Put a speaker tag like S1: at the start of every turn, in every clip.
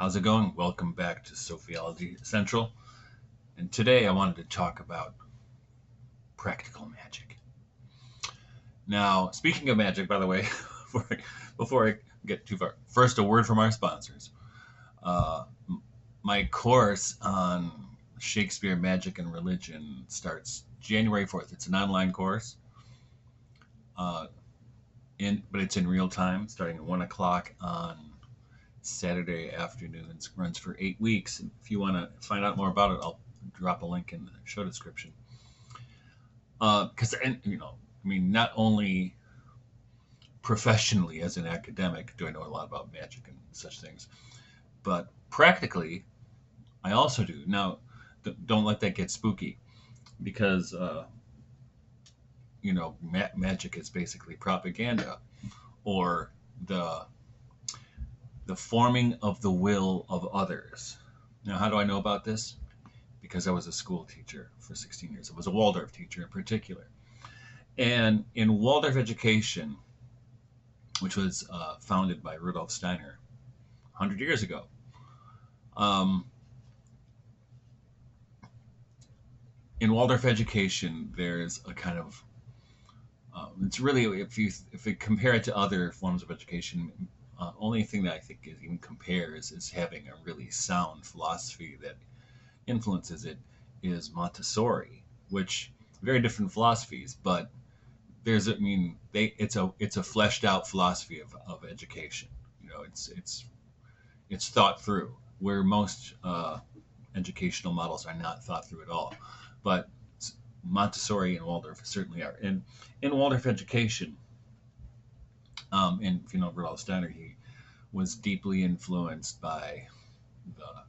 S1: How's it going? Welcome back to Sophiology Central. And today I wanted to talk about practical magic. Now, speaking of magic, by the way, before I get too far, first a word from our sponsors. Uh, my course on Shakespeare, magic, and religion starts January 4th. It's an online course, uh, but it's in real time, starting at 1 o'clock on Saturday afternoons. Runs for 8 weeks. And if you want to find out more about it, I'll drop a link in the show description. Because not only professionally as an academic do I know a lot about magic and such things, but practically I also do. Now, don't let that get spooky, because magic is basically propaganda, or the the forming of the will of others. Now, how do I know about this? Because I was a school teacher for 16 years. I was a Waldorf teacher in particular. And in Waldorf education, which was founded by Rudolf Steiner 100 years ago, um, in Waldorf education, there's a kind of it's really, if you compare it to other forms of education, only thing that I think it even compares is having a really sound philosophy that influences it is Montessori, which very different philosophies, but it's a fleshed out philosophy of education. It's thought through, where most educational models are not thought through at all. But Montessori and Waldorf certainly are. And in Waldorf education, and if you know Rudolf Steiner, he was deeply influenced by the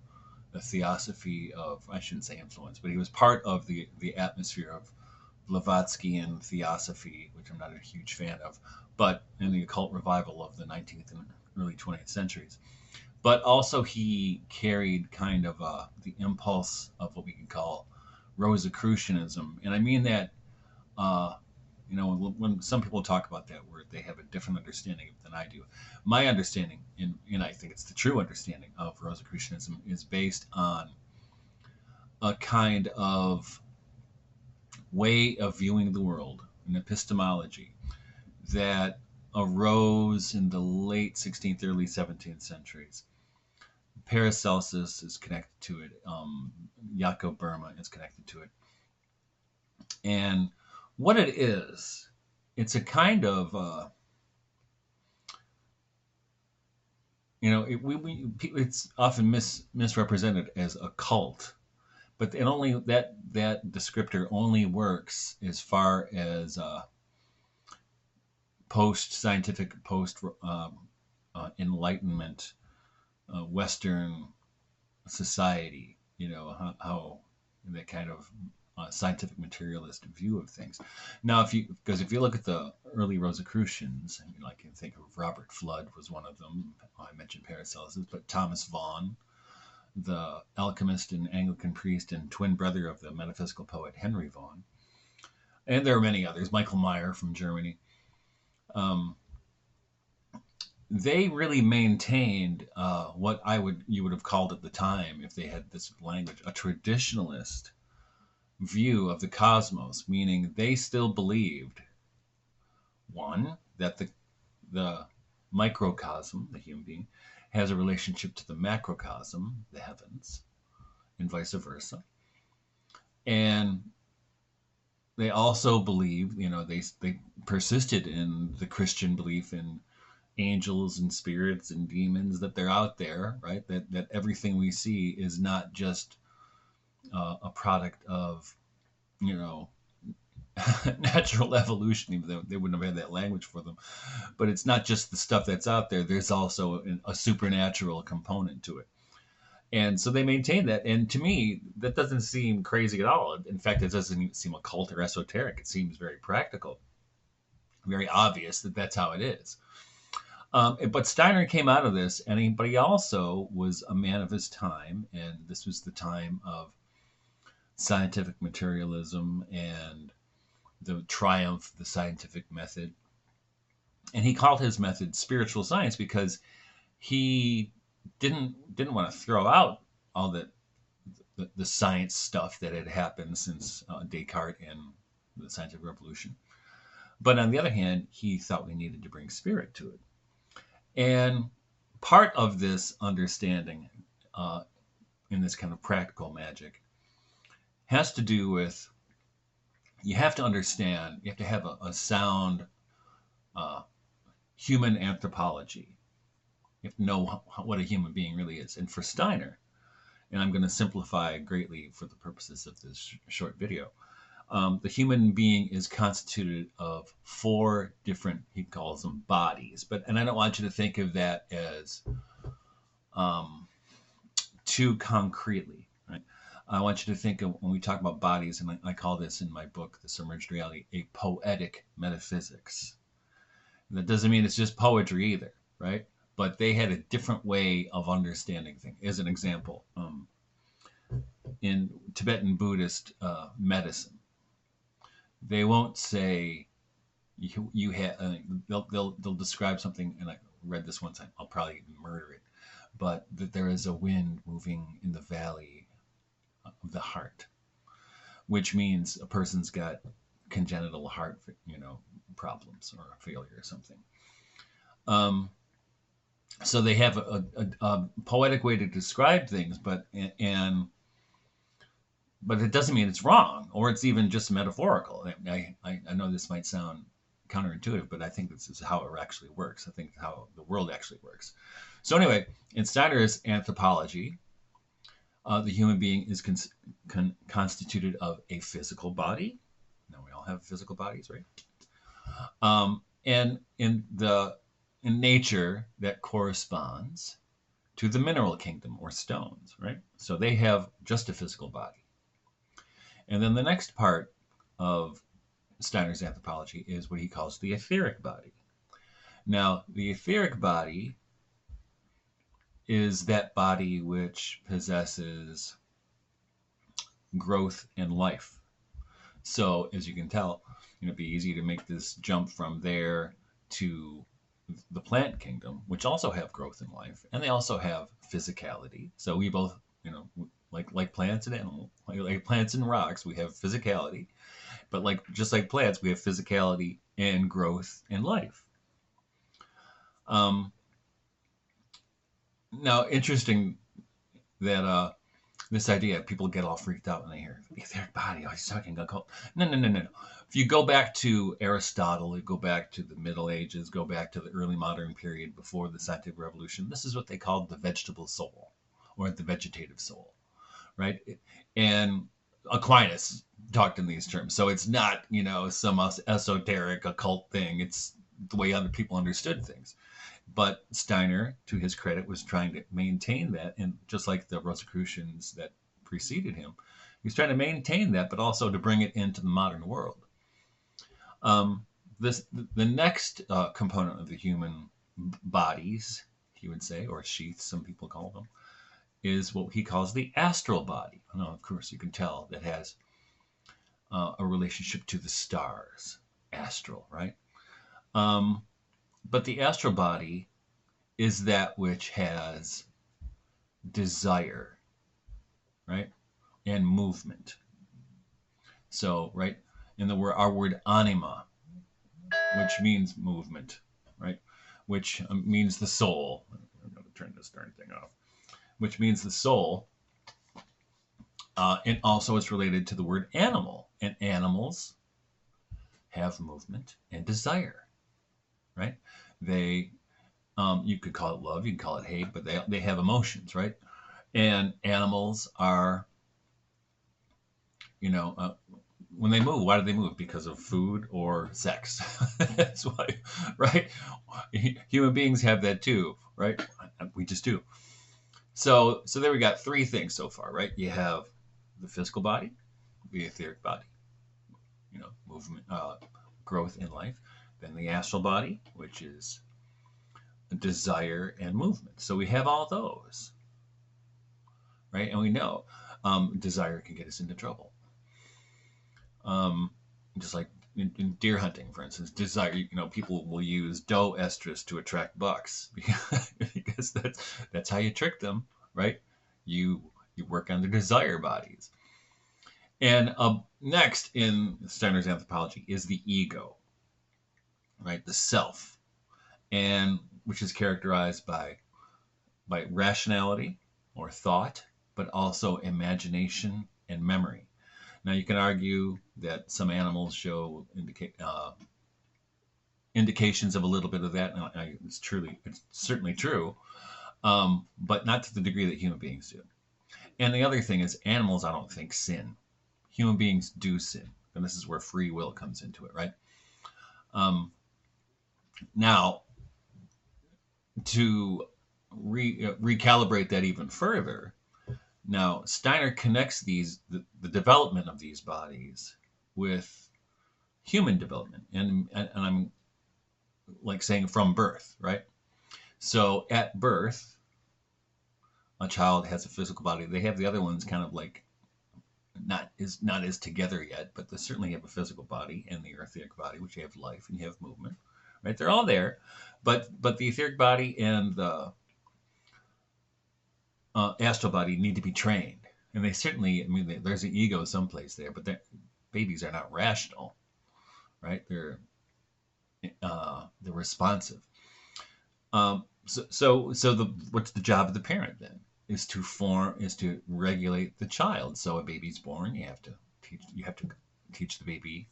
S1: the theosophy of, I shouldn't say influence, but he was part of the atmosphere of Blavatskyan theosophy, which I'm not a huge fan of, but in the occult revival of the 19th and early 20th centuries. But also he carried kind of the impulse of what we can call Rosicrucianism, and I mean that uh, when some people talk about that word, they have a different understanding than I do. My understanding, and I think it's the true understanding of Rosicrucianism, is based on a kind of way of viewing the world, an epistemology that arose in the late 16th, early 17th centuries. Paracelsus is connected to it. Jacob Boehme is connected to it. And what it is, it's a kind of it's often misrepresented as a cult, but it only that descriptor only works as far as post scientific, post enlightenment Western society. How that kind of scientific materialist view of things. Now, if you look at the early Rosicrucians, like you think of Robert Flood was one of them. I mentioned Paracelsus, but Thomas Vaughan, the alchemist and Anglican priest and twin brother of the metaphysical poet Henry Vaughan, and there are many others. Michael Meyer from Germany. Um, they really maintained what you would have called at the time, if they had this language, a traditionalist view of the cosmos, meaning they still believed, one, that the microcosm, the human being, has a relationship to the macrocosm, the heavens, and vice versa. And they also believed, they persisted in the Christian belief in angels and spirits and demons, that they're out there, right? That everything we see is not just a product of, natural evolution, even though they wouldn't have had that language for them. But it's not just the stuff that's out there. There's also a supernatural component to it. And so they maintain that. And to me, that doesn't seem crazy at all. In fact, it doesn't even seem occult or esoteric. It seems very practical, very obvious that that's how it is. But Steiner came out of this, but he also was a man of his time. And this was the time of scientific materialism and the triumph of the scientific method. And he called his method spiritual science because he didn't want to throw out all the science stuff that had happened since Descartes and the scientific revolution. But on the other hand, he thought we needed to bring spirit to it. And part of this understanding in this kind of practical magic has to do with you have to understand, you have to have a sound human anthropology. You have to know what a human being really is. And for Steiner, and I'm going to simplify greatly for the purposes of this short video, the human being is constituted of 4 different, he calls them bodies. And I don't want you to think of that as too concretely. Right? I want you to think of, when we talk about bodies, and I call this in my book, The Submerged Reality, a poetic metaphysics. That doesn't mean it's just poetry either, right? But they had a different way of understanding things. As an example, in Tibetan Buddhist medicine, they won't say you have. They'll describe something, and I read this one time. I'll probably murder it, but that there is a wind moving in the valley of the heart, which means a person's got congenital heart, problems or a failure or something. So they have a poetic way to describe things, but it doesn't mean it's wrong or it's even just metaphorical. I know this might sound counterintuitive, but I think this is how it actually works. I think how the world actually works. So anyway, in Steiner's anthropology, the human being is constituted of a physical body. Now we all have physical bodies, right? And in nature, that corresponds to the mineral kingdom or stones, right? So they have just a physical body. And then the next part of Steiner's anthropology is what he calls the etheric body. Now, the etheric body is that body which possesses growth and life. So, as you can tell, it'd be easy to make this jump from there to the plant kingdom, which also have growth and life, and they also have physicality. So we both, like plants and animals, like plants and rocks, we have physicality, but just like plants, we have physicality and growth and life. Now, interesting that this idea, people get all freaked out when they hear the etheric body. Oh, he's talking occult. No. If you go back to Aristotle, you go back to the Middle Ages, go back to the early modern period before the scientific revolution, this is what they called the vegetable soul or the vegetative soul, right? And Aquinas talked in these terms. So it's not, some esoteric occult thing. It's the way other people understood things. But Steiner, to his credit, was trying to maintain that, and just like the Rosicrucians that preceded him, he was trying to maintain that, but also to bring it into the modern world. The next component of the human bodies, he would say, or sheaths, some people call them, is what he calls the astral body. Now, of course, you can tell that has a relationship to the stars, astral, right? But the astral body is that which has desire, right? And movement. So, right, in our word anima, which means movement, right? Which means the soul. I'm going to turn this darn thing off. Which means the soul. And also it's related to the word animal. And animals have movement and desire, right? They, you could call it love, you can call it hate, but they have emotions, right? And animals are, when they move, why do they move? Because of food or sex. That's why, right? Human beings have that too, right? We just do. So there we got 3 things so far, right? You have the physical body, the etheric body, movement, growth in life. Then the astral body, which is desire and movement. So we have all those, right? And we know desire can get us into trouble. Just like in deer hunting, for instance, desire, people will use doe estrus to attract bucks guess that's how you trick them, right? You you work on their desire bodies. And next in Steiner's anthropology is the ego, right? The self, and which is characterized by rationality or thought, but also imagination and memory. Now you can argue that some animals show indications of a little bit of that. Now, it's certainly true, but not to the degree that human beings do. And the other thing is, animals, I don't think, sin. Human beings do sin, and this is where free will comes into it, right? Um, Now, to recalibrate that even further, now Steiner connects the development of these bodies with human development, and I'm like saying from birth, right? So at birth, a child has a physical body. They have the other ones kind of like not as together yet, but they certainly have a physical body and the etheric body, which you have life and you have movement, right? They're all there, but the etheric body and the astral body need to be trained, and they certainly. I mean, there's an ego someplace there, but babies are not rational, right? They're responsive. So the what's the job of the parent then? Is to regulate the child. So a baby's born, you have to teach the baby,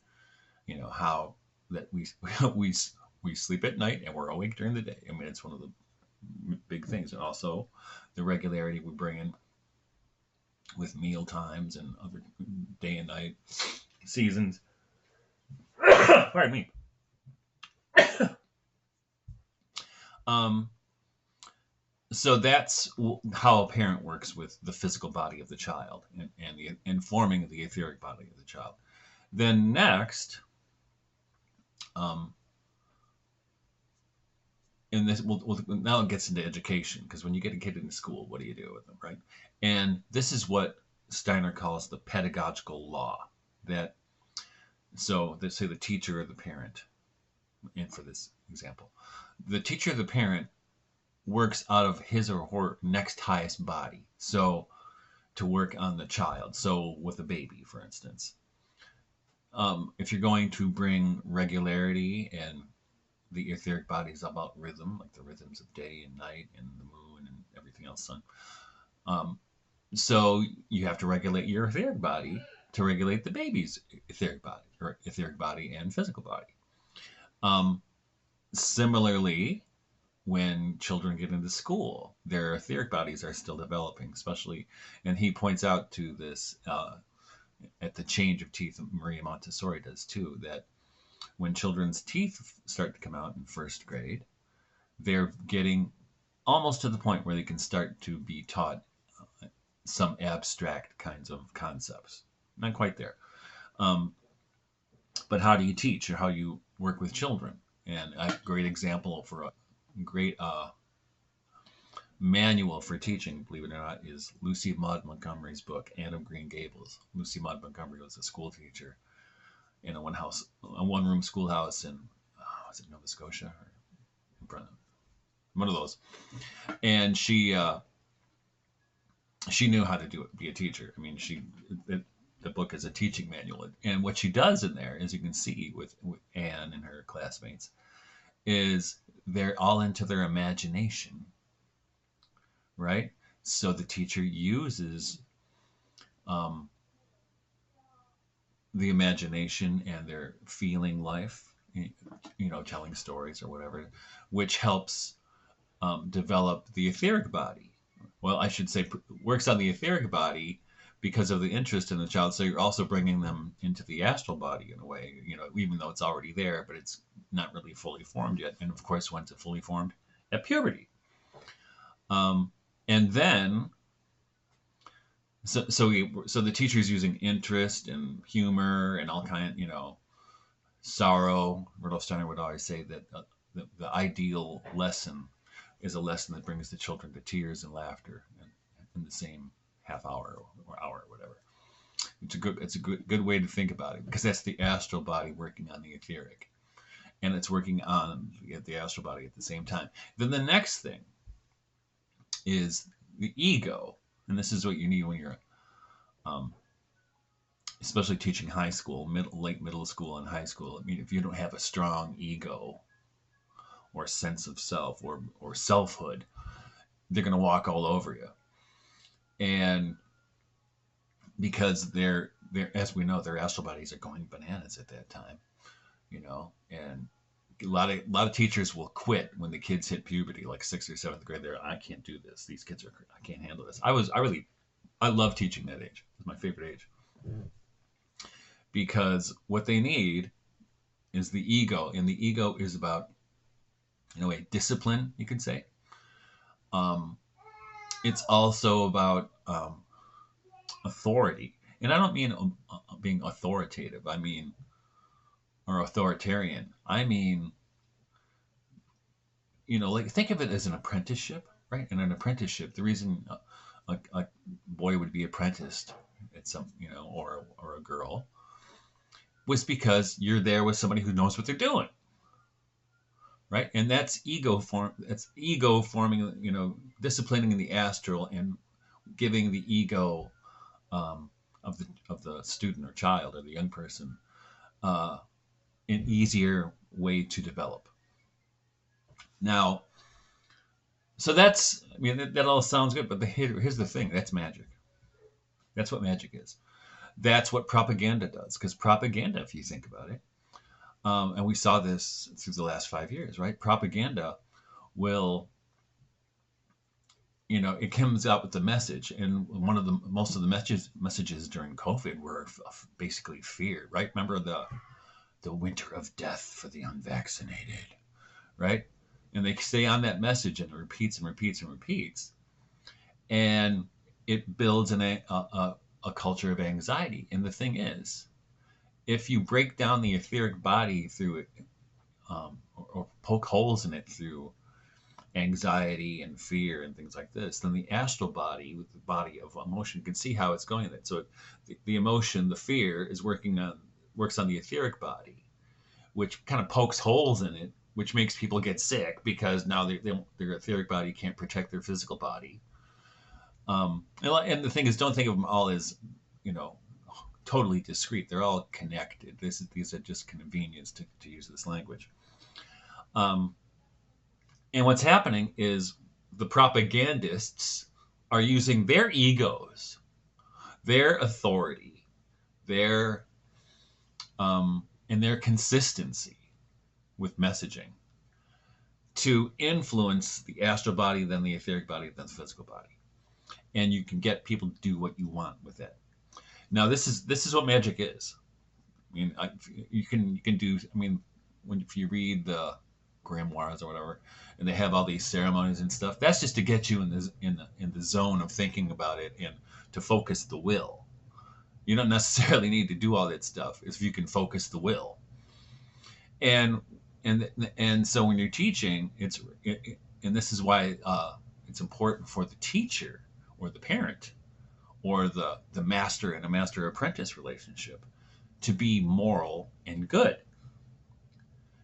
S1: how that we sleep at night and we're awake during the day. I mean, it's one of the big things, and also the regularity we bring in with meal times and other day and night seasons. Pardon me. So that's how a parent works with the physical body of the child and informing the etheric body of the child. Then next, in this, now it gets into education, because when you get a kid into school, what do you do with them, right? And this is what Steiner calls the pedagogical law. So let's say the teacher or the parent, and for this example, the teacher or the parent works out of his or her next highest body. So to work on the child. So with a baby, for instance, if you're going to bring regularity, and the etheric body is about rhythm, like the rhythms of day and night and the moon and everything else, sun. So you have to regulate your etheric body to regulate the baby's etheric body, or etheric body and physical body. Similarly, when children get into school, their etheric bodies are still developing, especially, and he points out to this at the change of teeth, Maria Montessori does too, that when children's teeth start to come out in first grade, they're getting almost to the point where they can start to be taught some abstract kinds of concepts. Not quite there. But how do you teach, or how do you work with children? And a great example for a great manual for teaching, believe it or not, is Lucy Maud Montgomery's book, Anne of Green Gables. Lucy Maud Montgomery was a school teacher in a one-room schoolhouse in, was it Nova Scotia or in Brennan? One of those. And she knew how to be a teacher. I mean, the book is a teaching manual, and what she does in there, as you can see with Anne and her classmates, is they're all into their imagination, right? So the teacher uses the imagination, and their feeling life, telling stories or whatever, which helps develop the etheric body. Well, I should say, works on the etheric body because of the interest in the child. So you're also bringing them into the astral body in a way, even though it's already there, but it's not really fully formed yet. And of course, when's it fully formed? At puberty. And then, so the teacher's using interest and humor and all kind, sorrow. Rudolf Steiner would always say that the ideal lesson is a lesson that brings the children to tears and laughter in the same half hour or hour or whatever. It's a good way to think about it, because that's the astral body working on the etheric, and it's working on the astral body at the same time. Then the next thing is the ego. And this is what you need when you're, um, especially teaching high school, late middle school and high school. I mean, if you don't have a strong ego or sense of self or selfhood, they're going to walk all over you. And because they're, as we know, their astral bodies are going bananas at that time, and a lot of teachers will quit when the kids hit puberty, like sixth or seventh grade. I can't do this. These kids are, I can't handle this. I love teaching that age. It's my favorite age because what they need is the ego, and the ego is about, in a way, discipline. You could say. Um, it's also about authority, and I don't mean being authoritative. I mean, or authoritarian. I mean, like think of it as an apprenticeship, right? In an apprenticeship, the reason a boy would be apprenticed at some, or a girl, was because you're there with somebody who knows what they're doing, right? And that's ego form. That's ego forming, disciplining the astral and giving the ego of the student or child or the young person an easier way to develop. Now, so that's, I mean, that all sounds good, but here's the thing: that's magic. That's what magic is. That's what propaganda does. Because propaganda, if you think about it, and we saw this through the last 5 years, right? Propaganda will, it comes out with the message, and most of the messages during COVID were basically fear, right? Remember the winter of death for the unvaccinated, right? And they stay on that message, and it repeats and repeats and repeats, and it builds a culture of anxiety. And the thing is, if you break down the etheric body through it, or poke holes in it through anxiety and fear and things like this, then the astral body, with the body of emotion, can see how it's going. So the emotion, the fear, works on the etheric body, which kind of pokes holes in it, which makes people get sick because now their etheric body can't protect their physical body. And the thing is, don't think of them all as, totally discrete. They're all connected. These are just convenience to use this language. And what's happening is the propagandists are using their egos, their authority, and their consistency with messaging to influence the astral body, then the etheric body, then the physical body. And you can get people to do what you want with it. Now, this is what magic is. I mean, you can do. I mean, if you read the grimoires or whatever, and they have all these ceremonies and stuff, that's just to get you in the zone of thinking about it and to focus the will. You don't necessarily need to do all that stuff if you can focus the will. And so when you're teaching, and this is why it's important for the teacher or the parent or the master and a master apprentice relationship to be moral and good,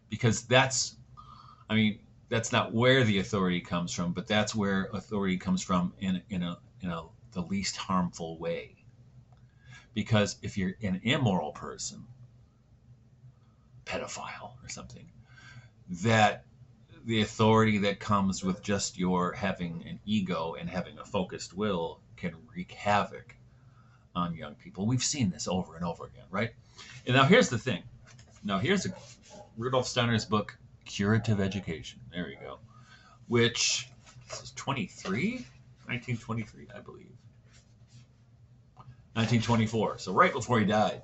S1: because that's not where the authority comes from, but that's where authority comes from in the least harmful way. Because if you're an immoral person, pedophile or something, that the authority that comes with just your having an ego and having a focused will can wreak havoc on young people. We've seen this over and over again, right? And now here's the thing. Now here's Rudolf Steiner's book, Curative Education. There you go. Which is 1923, I believe. 1924. So right before he died.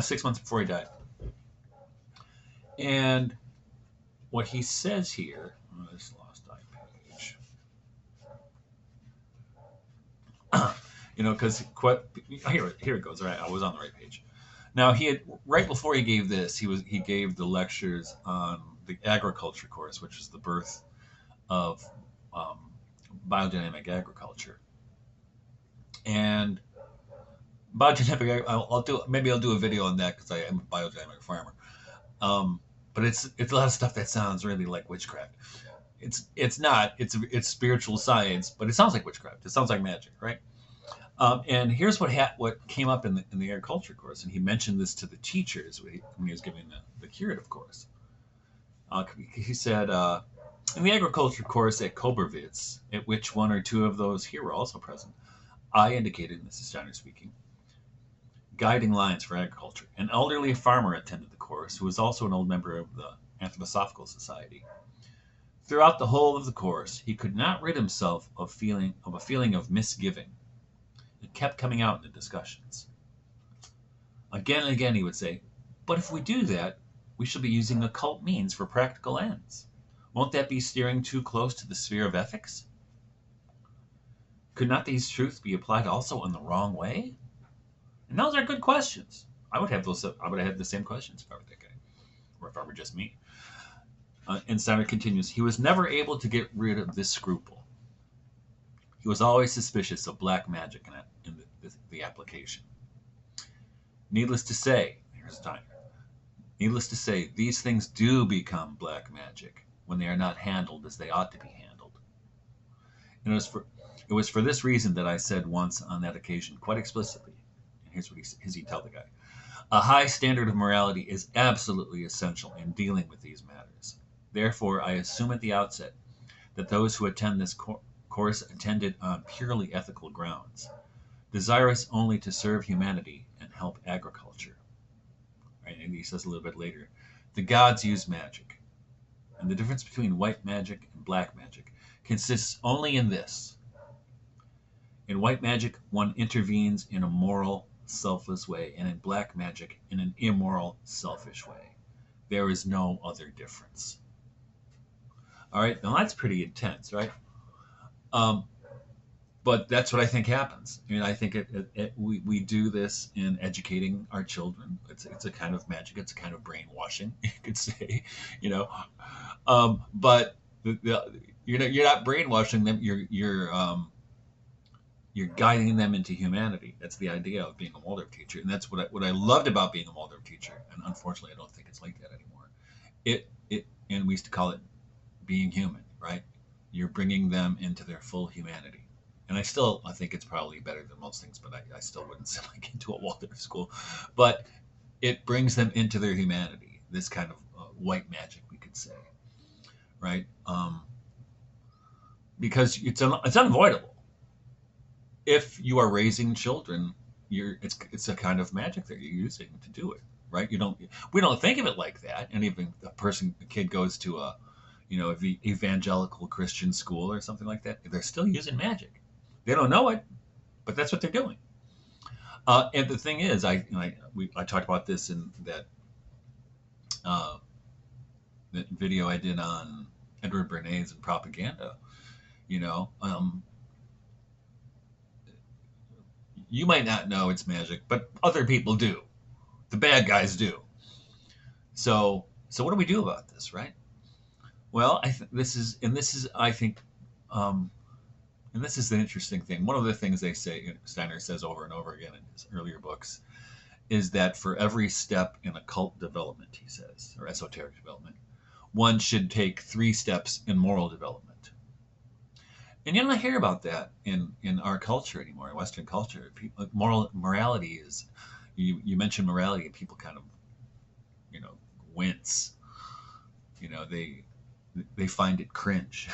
S1: 6 months before he died. And what he says here, I just lost that page. Because here it goes. Right, I was on the right page. Now right before he gave this, he gave the lectures on the agriculture course, which is the birth of biodynamic agriculture. And biodynamic, I'll do a video on that because I am a biodynamic farmer. But it's a lot of stuff that sounds really like witchcraft. It's not. It's spiritual science, but it sounds like witchcraft. It sounds like magic, right? And here's what came up in the agriculture course, and he mentioned this to the teachers when he was giving the curative course. He said in the agriculture course at Koberwitz, at which one or two of those here were also present, I indicated, and this is Steiner speaking, guiding lines for agriculture. An elderly farmer attended the course, who was also an old member of the Anthroposophical Society. Throughout the whole of the course, he could not rid himself of a feeling of misgiving. It kept coming out in the discussions. Again and again he would say, "But if we do that, we shall be using occult means for practical ends. Won't that be steering too close to the sphere of ethics? Could not these truths be applied also in the wrong way?" And those are good questions. I would have had the same questions if I were that guy, or if I were just me. And Steiner continues, he was never able to get rid of this scruple. He was always suspicious of black magic in the application. Needless to say, here's Steiner, needless to say, these things do become black magic when they are not handled as they ought to be handled. And it was for this reason that I said once on that occasion, quite explicitly, and here's what he told the guy, a high standard of morality is absolutely essential in dealing with these matters. Therefore, I assume at the outset that those who attend this course attended on purely ethical grounds, desirous only to serve humanity and help agriculture. Right? And he says a little bit later, the gods use magic, and the difference between white magic and black magic consists only in this. In white magic, one intervenes in a moral, selfless way, and in black magic, in an immoral, selfish way. There is no other difference. All right, now that's pretty intense, right? But that's what I think happens. I mean, I think we do this in educating our children. It's a kind of magic. It's a kind of brainwashing, you could say, you know. But you're not brainwashing them. You're guiding them into humanity. That's the idea of being a Waldorf teacher, and that's what I loved about being a Waldorf teacher. And unfortunately, I don't think it's like that anymore. And we used to call it being human, right? You're bringing them into their full humanity. And I think it's probably better than most things, but I still wouldn't send my kid to a Waldorf school. But it brings them into their humanity, this kind of white magic, we could say, right? Because it's unavoidable. If you are raising children, it's a kind of magic that you're using to do it, right? We don't think of it like that. And even a kid goes to a evangelical Christian school or something like that, they're still using magic. They don't know it, but that's what they're doing. And the thing is, I talked about this in that video I did on Edward Bernays and propaganda. You might not know it's magic, but other people do. The bad guys do. So what do we do about this, right? Well, this is the interesting thing. One of the things Steiner says over and over again in his earlier books, is that for every step in occult development, he says, or esoteric development, one should take 3 steps in moral development. And you don't hear about that in our culture anymore, in Western culture. Morality is, you mention morality, and people kind of, wince. They find it cringe.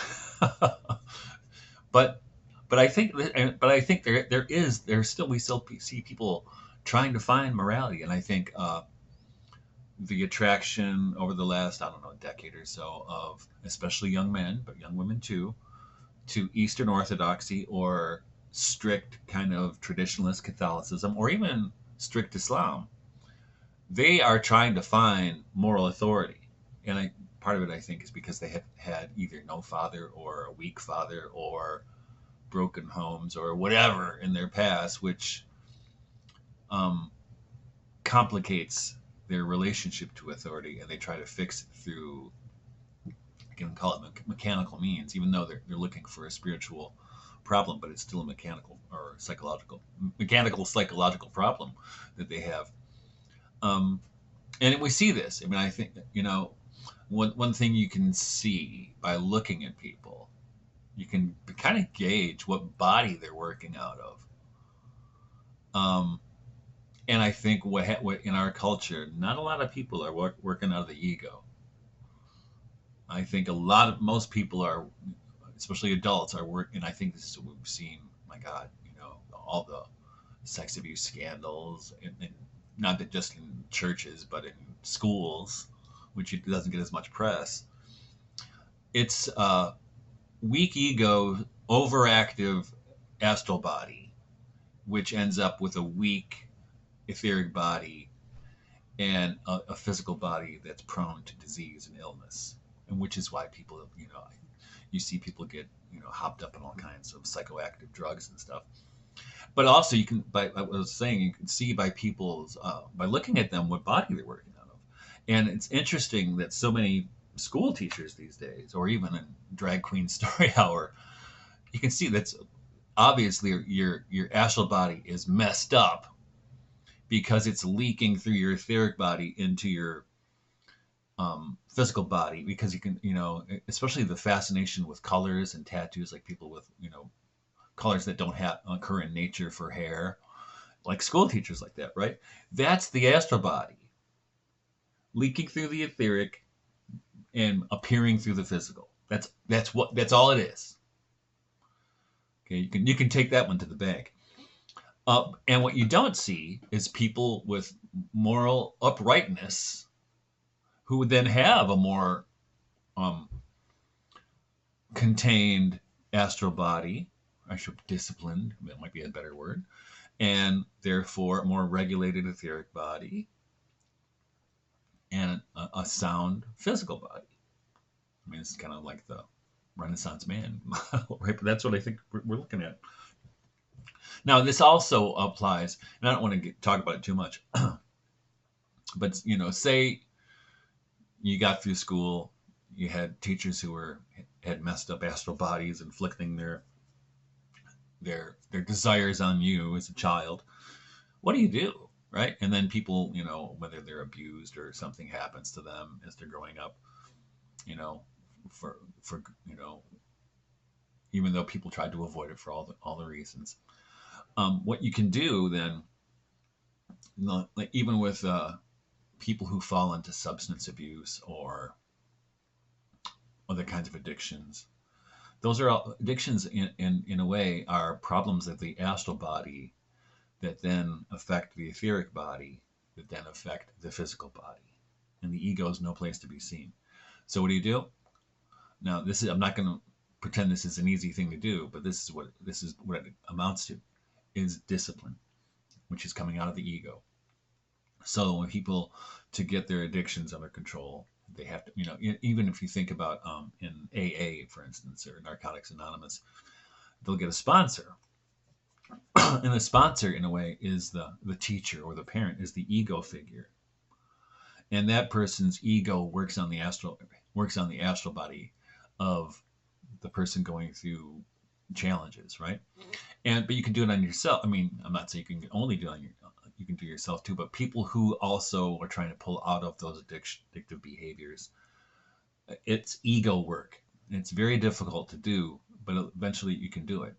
S1: But I think we still see people trying to find morality, and I think the attraction over the last, decade or so of especially young men, but young women too, to Eastern Orthodoxy or strict kind of traditionalist Catholicism or even strict Islam, they are trying to find moral authority, and part of it I think is because they have had either no father or a weak father or broken homes or whatever in their past, which complicates their relationship to authority, and they try to fix it through, I can call it mechanical means, even though they're looking for a spiritual problem, but it's still a mechanical psychological problem that they have. And we see this. I mean, I think, one thing you can see by looking at people, you can kind of gauge what body they're working out of. Um, and I think what in our culture, not a lot of people are working out of the ego. I think most people are, especially adults, are working. And I think this is what we've seen. My God, all the sex abuse scandals, and not that just in churches, but in schools, which it doesn't get as much press. It's weak ego, overactive astral body, which ends up with a weak etheric body and a physical body that's prone to disease and illness, and which is why people, you see people get, hopped up in all kinds of psychoactive drugs and stuff. But also, you can, by I was saying, you can see by people's by looking at them what body they're working out of, and it's interesting that so many school teachers these days, or even in drag queen story hour, you can see that's obviously your astral body is messed up because it's leaking through your etheric body into your physical body, because you can, especially the fascination with colors and tattoos, like people with, colors that don't occur in nature for hair, like school teachers like that, right? That's the astral body leaking through the etheric and appearing through the physical. That's all it is. Okay, you can take that one to the bank. And what you don't see is people with moral uprightness who would then have a more contained astral body. I should disciplined. That might be a better word, and therefore a more regulated etheric body and a sound physical body. I mean, it's kind of like the Renaissance man model, right? But that's what I think we're looking at. Now, this also applies, and I don't want to talk about it too much, but say you got through school, you had teachers who had messed up astral bodies, inflicting their desires on you as a child. What do you do, right? And then people, whether they're abused or something happens to them as they're growing up, for even though people tried to avoid it for all the reasons. What you can do then, like even with people who fall into substance abuse or other kinds of addictions, those are all addictions in a way are problems of the astral body that then affect the etheric body, that then affect the physical body, and the ego is no place to be seen. So what do? Now, I'm not going to pretend this is an easy thing to do, but this is what it amounts to, is discipline, which is coming out of the ego. So when people, to get their addictions under control, they have to, even if you think about in AA, for instance, or Narcotics Anonymous, they'll get a sponsor. And the sponsor, in a way, is the teacher, or the parent is the ego figure. And that person's ego works on the astral body of the person going through challenges, right? But you can do it on yourself. I mean, I'm not saying you can only do it on you can do yourself too, but people who also are trying to pull out of those addictive behaviors, it's ego work. It's very difficult to do, but eventually you can do it.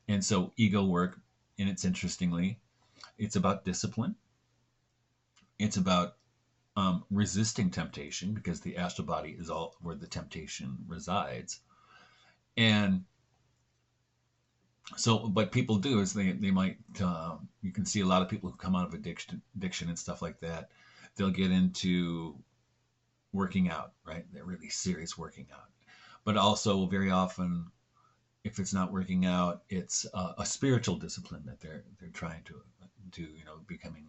S1: And so ego work, and it's about discipline. It's about resisting temptation, because the astral body is all where the temptation resides. And so what people do is they might, you can see a lot of people who come out of addiction and stuff like that, they'll get into working out, right? They're really serious working out. But also very often, if it's not working out, it's a spiritual discipline that they're trying to do, becoming,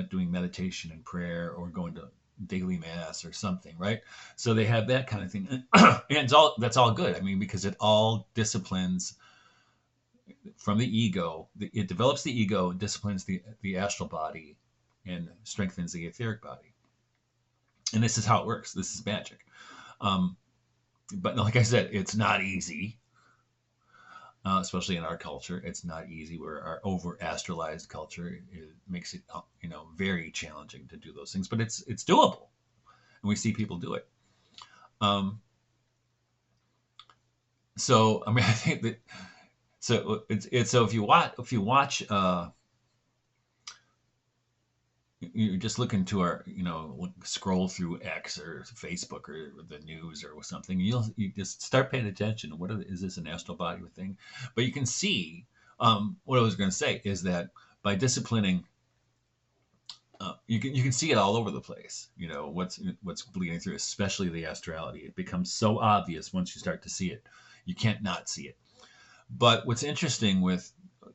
S1: doing meditation and prayer, or going to daily mass or something, right? So they have that kind of thing. And that's all good. I mean, because it all disciplines from the ego. It develops the ego, disciplines the astral body, and strengthens the etheric body. And this is how it works. This is magic. But like I said, it's not easy, especially in our culture. It's not easy. Where our over astralized culture, it makes it very challenging to do those things. But it's doable. and we see people do it. So I mean, I think that it's so if you watch you just look into our, scroll through X or Facebook or the news or something, you just start paying attention. Is this an astral body thing? But you can see, what I was going to say is that by disciplining, you can see it all over the place. What's bleeding through, especially the astrality. It becomes so obvious once you start to see it. You can't not see it. But what's interesting with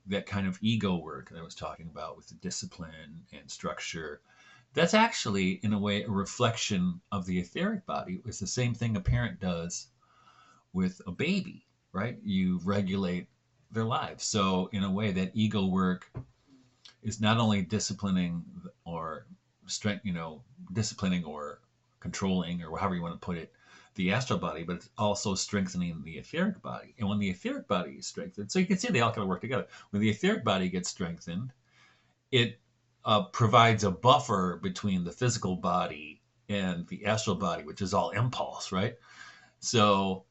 S1: that kind of ego work that I was talking about with the discipline and structure, that's actually, in a way, a reflection of the etheric body. It's the same thing a parent does with a baby, right? You regulate their lives. So, in a way, that ego work is not only disciplining or disciplining or controlling, or however you want to put it, the astral body, but it's also strengthening the etheric body. And when the etheric body is strengthened, so you can see they all kind of work together. When the etheric body gets strengthened, it provides a buffer between the physical body and the astral body, which is all impulse, right? So,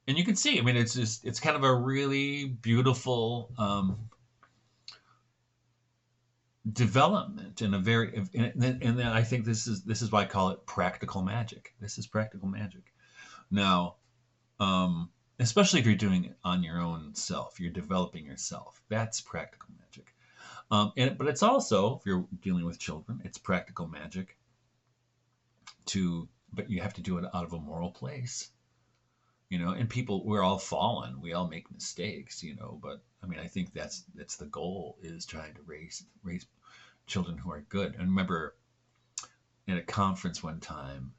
S1: and you can see, I mean, it's kind of a really beautiful development, and and then I think this is why I call it practical magic. This is practical magic. Now, especially if you're doing it on your own self, you're developing yourself. That's practical magic. But it's also, if you're dealing with children, it's practical magic but you have to do it out of a moral place. And people, we're all fallen. We all make mistakes, but I mean, I think that's the goal, is trying to raise children who are good. And I remember at a conference one time,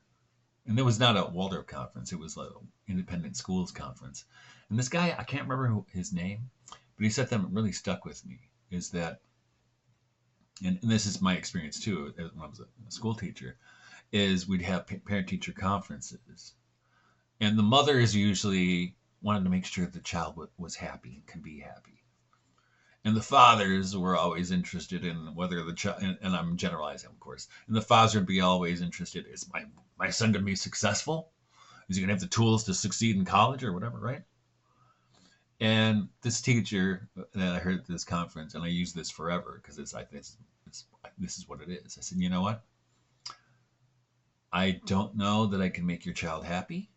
S1: and it was not a Waldorf conference, it was an independent schools conference. And this guy, I can't remember his name, but he said that really stuck with me, is that, and this is my experience too, when I was a school teacher, is we'd have parent-teacher conferences. And the mothers usually wanted to make sure the child was happy and could be happy. And the fathers were always interested in whether the child, and I'm generalizing, of course, and the fathers would be always interested, is my son going to be successful? Is he going to have the tools to succeed in college or whatever, right? And this teacher that I heard at this conference, and I use this forever because this is what it is. I said, you know what? I don't know that I can make your child happy.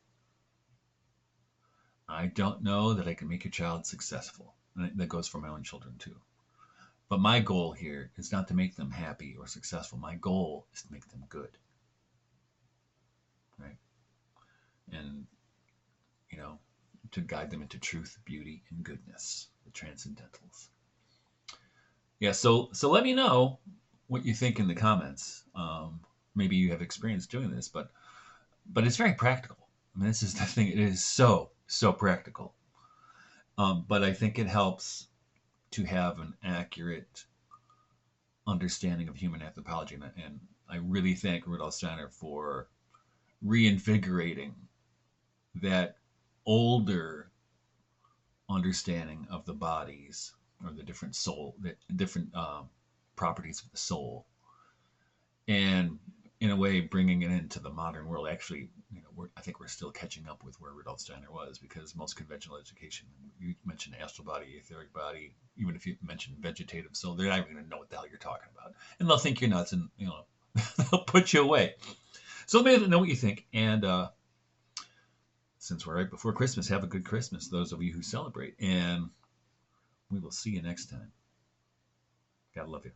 S1: I don't know that I can make your child successful. And that goes for my own children too. But my goal here is not to make them happy or successful. My goal is to make them good. Right? And, to guide them into truth, beauty, and goodness, the transcendentals. Yeah, so let me know what you think in the comments. Maybe you have experience doing this, but it's very practical. I mean, this is the thing. It is so practical. But I think it helps to have an accurate understanding of human anthropology. And I really thank Rudolf Steiner for reinvigorating that older understanding of the bodies, or the different properties of the soul, and in a way bringing it into the modern world. Actually, I think we're still catching up with where Rudolf Steiner was, because most conventional education, you mention astral body, etheric body, even if you mention vegetative soul, they're not even going to know what the hell you're talking about, and they'll think you're nuts, and they'll put you away. So let me know what you think, and since we're right before Christmas, have a good Christmas, those of you who celebrate, and we will see you next time. God love you.